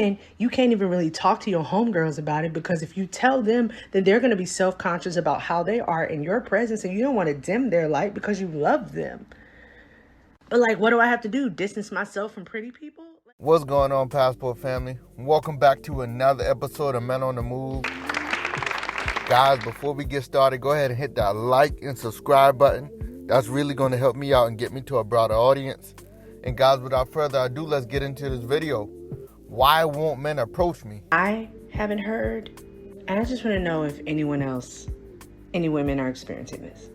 And you can't even really talk to your homegirls about it, because if you tell them, then they're going to be self-conscious about how they are in your presence, and you don't want to dim their light because you love them. But like, what do I have to do? Distance myself from pretty people? What's going on, Passport family? Welcome back to another episode of Men on the Move. Guys, before we get started, go ahead and hit that like and subscribe button. That's really going to help me out and get me to a broader audience. And guys, without further ado, let's get into this video. Why won't men approach me? I haven't heard, and I just want to know if any women are experiencing this.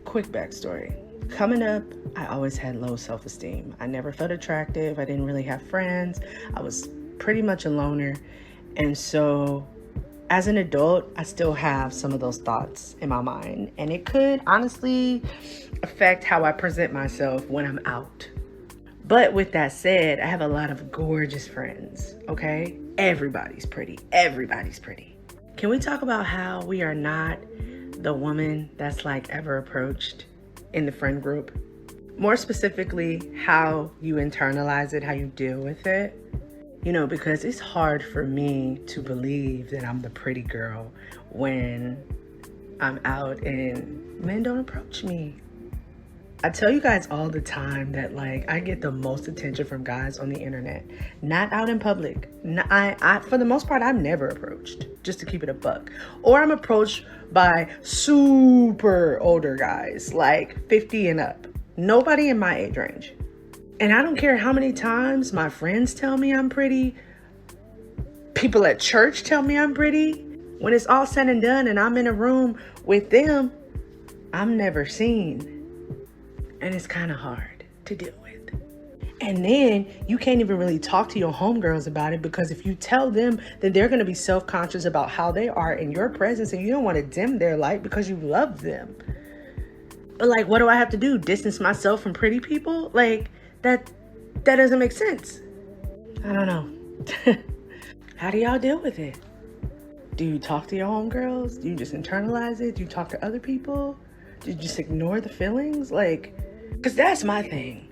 Quick backstory. Coming up, I always had low self-esteem. I never felt attractive. I didn't really have friends. I was pretty much a loner. And so as an adult, I still have some of those thoughts in my mind. And it could honestly affect how I present myself when I'm out. But with that said, I have a lot of gorgeous friends, okay? Everybody's pretty. Everybody's pretty. Can we talk about how we are not the woman that's like ever approached in the friend group? More specifically, how you internalize it, how you deal with it. You know, because it's hard for me to believe that I'm the pretty girl when I'm out and men don't approach me. I tell you guys all the time that like I get the most attention from guys on the internet, not out in public. I for the most part, I'm never approached, just to keep it a buck. Or I'm approached by super older guys, like 50 and up. Nobody in my age range. And I don't care how many times my friends tell me I'm pretty. People at church tell me I'm pretty. When it's all said and done and I'm in a room with them, I'm never seen. And it's kind of hard to deal with. And then you can't even really talk to your homegirls about it, because if you tell them, then they're going to be self-conscious about how they are in your presence, and you don't want to dim their light because you love them. But like, what do I have to do? Distance myself from pretty people? Like, that doesn't make sense. I don't know. How do y'all deal with it? Do you talk to your homegirls? Do you just internalize it? Do you talk to other people? Do you just ignore the feelings? Like, because that's my thing.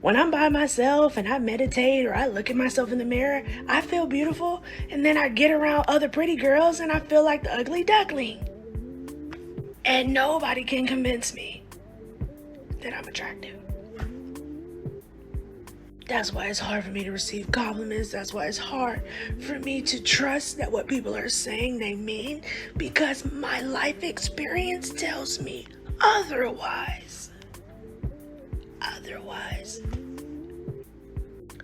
When I'm by myself and I meditate or I look at myself in the mirror, I feel beautiful. And then I get around other pretty girls and I feel like the ugly duckling. And nobody can convince me that I'm attractive. That's why it's hard for me to receive compliments. That's why it's hard for me to trust that what people are saying they mean, because my life experience tells me otherwise.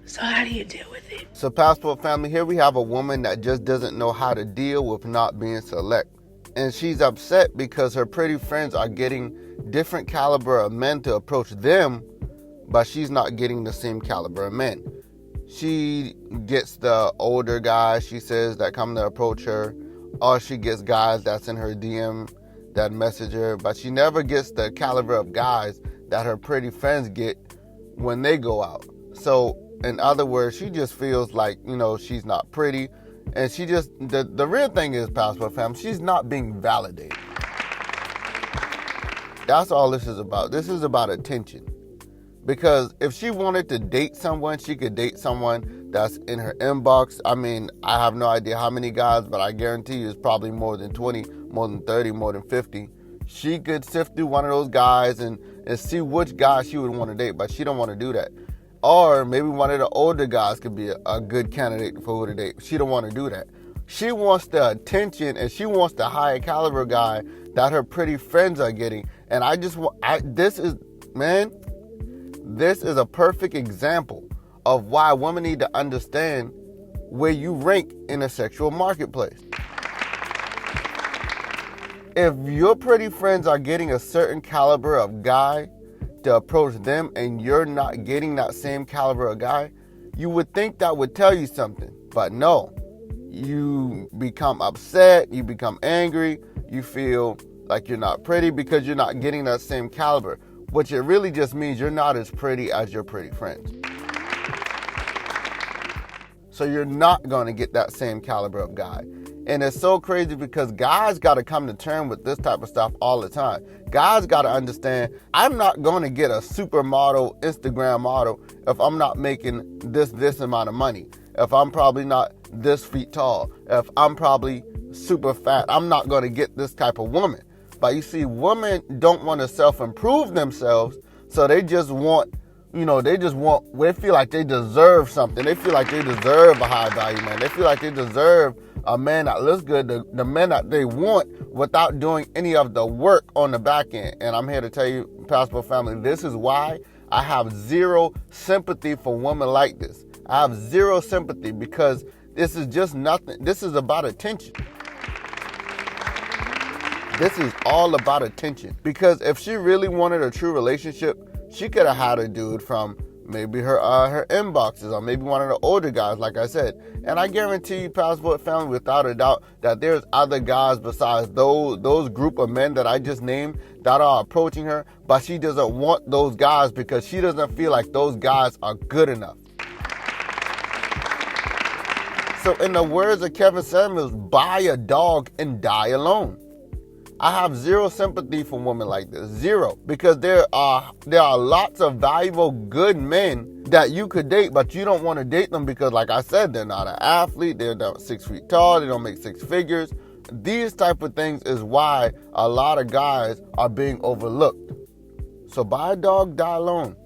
So how do you deal with it? So Passport family, here we have a woman that just doesn't know how to deal with not being select. And she's upset because her pretty friends are getting different caliber of men to approach them, but she's not getting the same caliber of men. She gets the older guys, she says, that come to approach her, or she gets guys that's in her DM that message her, but she never gets the caliber of guys that her pretty friends get when they go out. So in other words, she just feels like, you know, she's not pretty, and she just, the real thing is, Passport fam, she's not being validated. That's all this is about. This is about attention. Because if she wanted to date someone, she could date someone that's in her inbox. I mean, I have no idea how many guys, but I guarantee you it's probably more than 20, more than 30, more than 50. She could sift through one of those guys and see which guy she would want to date, but she don't want to do that. Or maybe one of the older guys could be a good candidate for her to date. She don't want to do that. She wants the attention, and she wants the higher caliber guy that her pretty friends are getting. And this is a perfect example of why women need to understand where you rank in a sexual marketplace. If your pretty friends are getting a certain caliber of guy to approach them and you're not getting that same caliber of guy, you would think that would tell you something. But no, you become upset, you become angry, you feel like you're not pretty because you're not getting that same caliber, which it really just means you're not as pretty as your pretty friends. So you're not going to get that same caliber of guy. And it's so crazy because guys got to come to terms with this type of stuff all the time. Guys got to understand, I'm not going to get a supermodel, Instagram model if I'm not making this amount of money. if I'm probably not this feet tall, if I'm probably super fat, I'm not going to get this type of woman. But you see, women don't want to self-improve themselves, so they just want, they feel like they deserve something. They feel like they deserve a high value man. They feel like they deserve a man that looks good, the man that they want, without doing any of the work on the back end. And I'm here to tell you, Passport family, this is why I have zero sympathy for women like this. I have zero sympathy, because this is just nothing. This is about attention. This is all about attention. Because if she really wanted a true relationship, she could have had a dude from maybe her inboxes, or maybe one of the older guys, like I said. And I guarantee you, Passport family, without a doubt, that there's other guys besides those group of men that I just named that are approaching her, but she doesn't want those guys because she doesn't feel like those guys are good enough. So in the words of Kevin Samuels, buy a dog and die alone. I have zero sympathy for women like this. Zero. Because there are lots of valuable, good men that you could date, but you don't want to date them because, like I said, they're not an athlete, they're not 6 feet tall, they don't make six figures. These type of things is why a lot of guys are being overlooked. So buy a dog, die alone.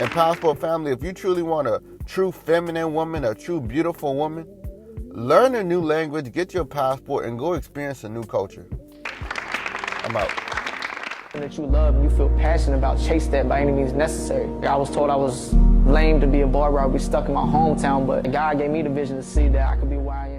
And Passport family, if you truly want a true feminine woman, a true beautiful woman, learn a new language, get your passport, and go experience a new culture. I'm out. That you love and you feel passionate about, chase that by any means necessary. I was told I was lame to be a barber, I would be stuck in my hometown, but God gave me the vision to see that I could be where I am.